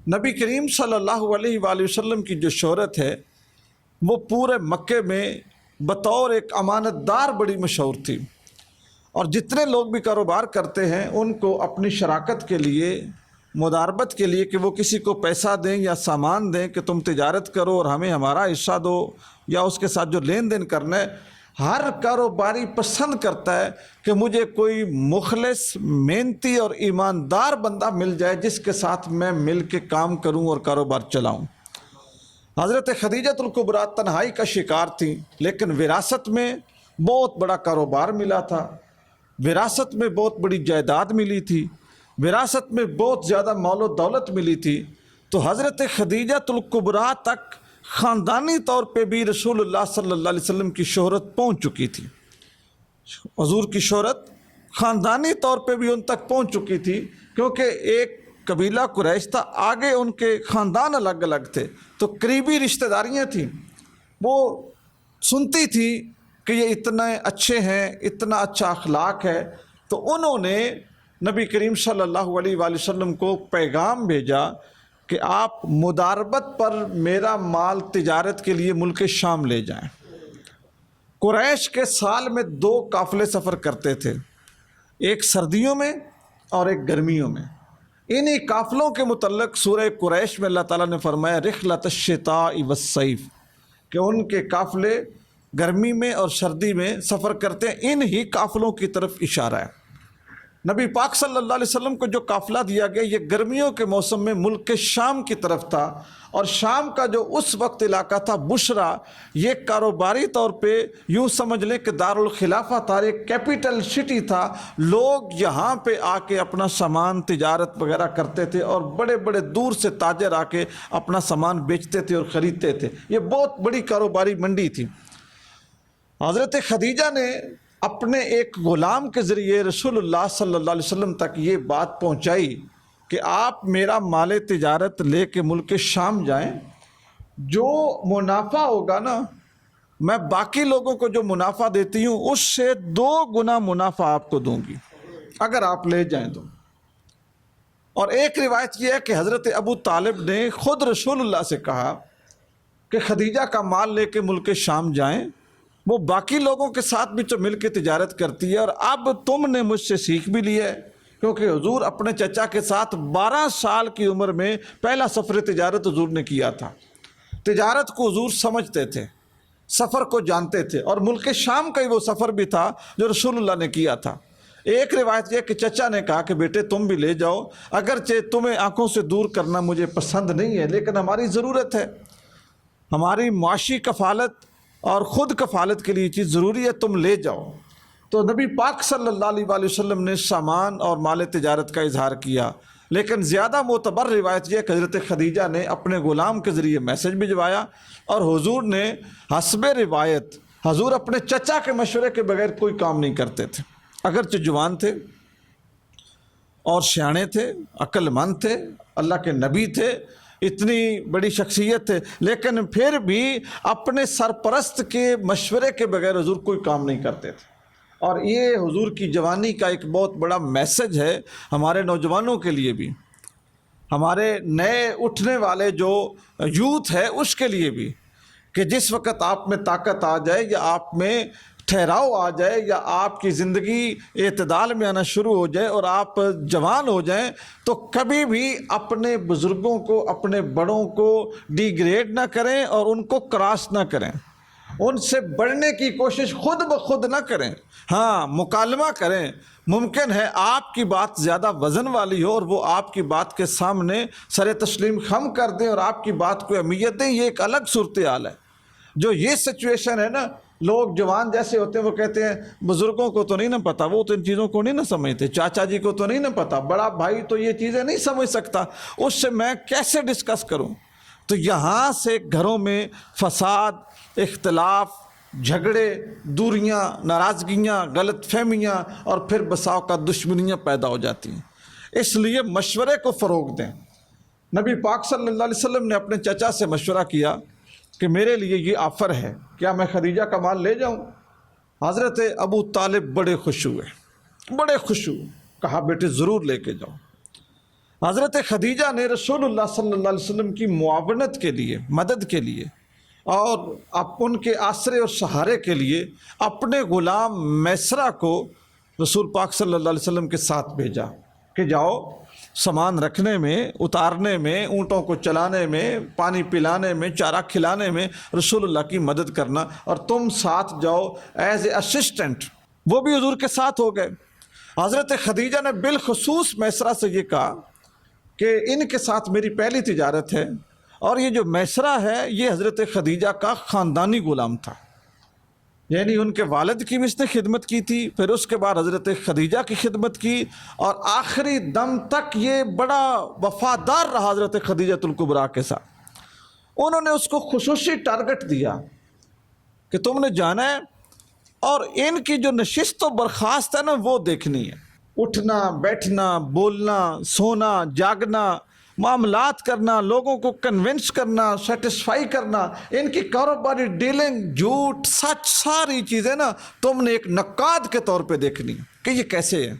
نبی کریم صلی اللہ علیہ وآلہ وسلم کی جو شہرت ہے وہ پورے مکے میں بطور ایک امانت دار بڑی مشہور تھی، اور جتنے لوگ بھی کاروبار کرتے ہیں ان کو اپنی شراکت کے لیے، مداربت کے لیے، کہ وہ کسی کو پیسہ دیں یا سامان دیں کہ تم تجارت کرو اور ہمیں ہمارا حصہ دو، یا اس کے ساتھ جو لین دین کرنا ہے، ہر کاروباری پسند کرتا ہے کہ مجھے کوئی مخلص، محنتی اور ایماندار بندہ مل جائے جس کے ساتھ میں مل کے کام کروں اور کاروبار چلاؤں۔ حضرت خدیجۃ الکبریٰ تنہائی کا شکار تھیں، لیکن وراثت میں بہت بڑا کاروبار ملا تھا، وراثت میں بہت بڑی جائیداد ملی تھی، وراثت میں بہت زیادہ مال و دولت ملی تھی۔ تو حضرت خدیجۃ الکبریٰ تک خاندانی طور پہ بھی رسول اللہ صلی اللہ علیہ وسلم کی شہرت پہنچ چکی تھی، حضور کی شہرت خاندانی طور پہ بھی ان تک پہنچ چکی تھی، کیونکہ ایک قبیلہ قریش تھا، آگے ان کے خاندان الگ الگ تھے، تو قریبی رشتہ داریاں تھیں۔ وہ سنتی تھی کہ یہ اتنے اچھے ہیں، اتنا اچھا اخلاق ہے، تو انہوں نے نبی کریم صلی اللہ علیہ وآلہ وسلم کو پیغام بھیجا کہ آپ مداربت پر میرا مال تجارت کے لیے ملک شام لے جائیں۔ قریش کے سال میں 2 قافلے سفر کرتے تھے، ایک سردیوں میں اور ایک گرمیوں میں۔ انہی قافلوں کے متعلق سورہ قریش میں اللہ تعالیٰ نے فرمایا رحلۃ الشتاء والصیف، کہ ان کے قافلے گرمی میں اور سردی میں سفر کرتے ہیں، انہی قافلوں کی طرف اشارہ ہے۔ نبی پاک صلی اللہ علیہ وسلم کو جو قافلہ دیا گیا یہ گرمیوں کے موسم میں ملک شام کی طرف تھا، اور شام کا جو اس وقت علاقہ تھا بشرا، یہ کاروباری طور پہ یوں سمجھ لیں کہ دارالخلافہ تھا، ایک کیپٹل سٹی تھا، لوگ یہاں پہ آ کے اپنا سامان تجارت وغیرہ کرتے تھے، اور بڑے بڑے دور سے تاجر آ کے اپنا سامان بیچتے تھے اور خریدتے تھے، یہ بہت بڑی کاروباری منڈی تھی۔ حضرت خدیجہ نے اپنے ایک غلام کے ذریعے رسول اللہ صلی اللہ علیہ وسلم تک یہ بات پہنچائی کہ آپ میرا مال تجارت لے کے ملک شام جائیں، جو منافع ہوگا نا، میں باقی لوگوں کو جو منافع دیتی ہوں اس سے 2 گنا منافع آپ کو دوں گی اگر آپ لے جائیں تو۔ اور ایک روایت یہ ہے کہ حضرت ابو طالب نے خود رسول اللہ سے کہا کہ خدیجہ کا مال لے کے ملک شام جائیں، وہ باقی لوگوں کے ساتھ بھی تو مل کے تجارت کرتی ہے، اور اب تم نے مجھ سے سیکھ بھی لی ہے، کیونکہ حضور اپنے چچا کے ساتھ 12 سال کی عمر میں پہلا سفر تجارت حضور نے کیا تھا۔ تجارت کو حضور سمجھتے تھے، سفر کو جانتے تھے، اور ملک شام کا ہی وہ سفر بھی تھا جو رسول اللہ نے کیا تھا۔ ایک روایت یہ کہ چچا نے کہا کہ بیٹے تم بھی لے جاؤ، اگرچہ تمہیں آنکھوں سے دور کرنا مجھے پسند نہیں ہے، لیکن ہماری ضرورت ہے، ہماری معاشی کفالت اور خود کفالت کے لیے یہ چیز ضروری ہے، تم لے جاؤ۔ تو نبی پاک صلی اللہ علیہ وآلہ وسلم نے سامان اور مال تجارت کا اظہار کیا، لیکن زیادہ معتبر روایت یہ کہ حضرت خدیجہ نے اپنے غلام کے ذریعے میسج بھجوایا، اور حضور نے حسب روایت حضور اپنے چچا کے مشورے کے بغیر کوئی کام نہیں کرتے تھے، اگرچہ جوان تھے اور سیانے تھے، عقل مند تھے، اللہ کے نبی تھے، اتنی بڑی شخصیت تھے، لیکن پھر بھی اپنے سرپرست کے مشورے کے بغیر حضور کوئی کام نہیں کرتے تھے۔ اور یہ حضور کی جوانی کا ایک بہت بڑا میسج ہے ہمارے نوجوانوں کے لیے بھی، ہمارے نئے اٹھنے والے جو یوتھ ہے اس کے لیے بھی، کہ جس وقت آپ میں طاقت آ جائے یا آپ میں ٹھہراؤ آ جائے یا آپ کی زندگی اعتدال میں آنا شروع ہو جائے اور آپ جوان ہو جائیں، تو کبھی بھی اپنے بزرگوں کو، اپنے بڑوں کو ڈی گریڈ نہ کریں اور ان کو کراس نہ کریں، ان سے بڑھنے کی کوشش خود بخود نہ کریں، ہاں مکالمہ کریں۔ ممکن ہے آپ کی بات زیادہ وزن والی ہو اور وہ آپ کی بات کے سامنے سر تسلیم خم کر دیں اور آپ کی بات کو اہمیت دیں، یہ ایک الگ صورتحال ہے۔ جو یہ سچویشن ہے نا، لوگ جوان جیسے ہوتے ہیں وہ کہتے ہیں بزرگوں کو تو نہیں نہ پتہ، وہ تو ان چیزوں کو نہیں نہ سمجھتے، چاچا جی کو تو نہیں نہ پتہ، بڑا بھائی تو یہ چیزیں نہیں سمجھ سکتا، اس سے میں کیسے ڈسکس کروں؟ تو یہاں سے گھروں میں فساد، اختلاف، جھگڑے، دوریاں، ناراضگیاں، غلط فہمیاں اور پھر بسا اوقات دشمنیاں پیدا ہو جاتی ہیں۔ اس لیے مشورے کو فروغ دیں۔ نبی پاک صلی اللہ علیہ وسلم نے اپنے چچا سے مشورہ کیا کہ میرے لیے یہ آفر ہے، کیا میں خدیجہ کا مال لے جاؤں؟ حضرت ابو طالب بڑے خوش ہوئے، کہا بیٹے ضرور لے کے جاؤ۔ حضرت خدیجہ نے رسول اللہ صلی اللہ علیہ وسلم کی معاونت کے لیے، مدد کے لیے اور ان کے آسرے اور سہارے کے لیے اپنے غلام میسرہ کو رسول پاک صلی اللہ علیہ وسلم کے ساتھ بھیجا کہ جاؤ سامان رکھنے میں، اتارنے میں، اونٹوں کو چلانے میں، پانی پلانے میں، چارہ کھلانے میں رسول اللہ کی مدد کرنا، اور تم ساتھ جاؤ ایز اے اسسٹنٹ۔ وہ بھی حضور کے ساتھ ہو گئے۔ حضرت خدیجہ نے بالخصوص میسرہ سے یہ کہا کہ ان کے ساتھ میری پہلی تجارت ہے، اور یہ جو میسرہ ہے یہ حضرت خدیجہ کا خاندانی غلام تھا، یعنی ان کے والد کی بھی اس نے خدمت کی تھی، پھر اس کے بعد حضرت خدیجہ کی خدمت کی، اور آخری دم تک یہ بڑا وفادار رہا حضرت خدیجہ الکبریٰ کے ساتھ۔ انہوں نے اس کو خصوصی ٹارگٹ دیا کہ تم نے جانا ہے اور ان کی جو نشست و برخاست ہے نا وہ دیکھنی ہے، اٹھنا بیٹھنا، بولنا، سونا، جاگنا، معاملات کرنا، لوگوں کو کنونس کرنا، سیٹسفائی کرنا، ان کی کاروباری ڈیلنگ، جھوٹ، سچ، ساری چیزیں نا تم نے ایک نقاد کے طور پہ دیکھنی کہ یہ کیسے ہے۔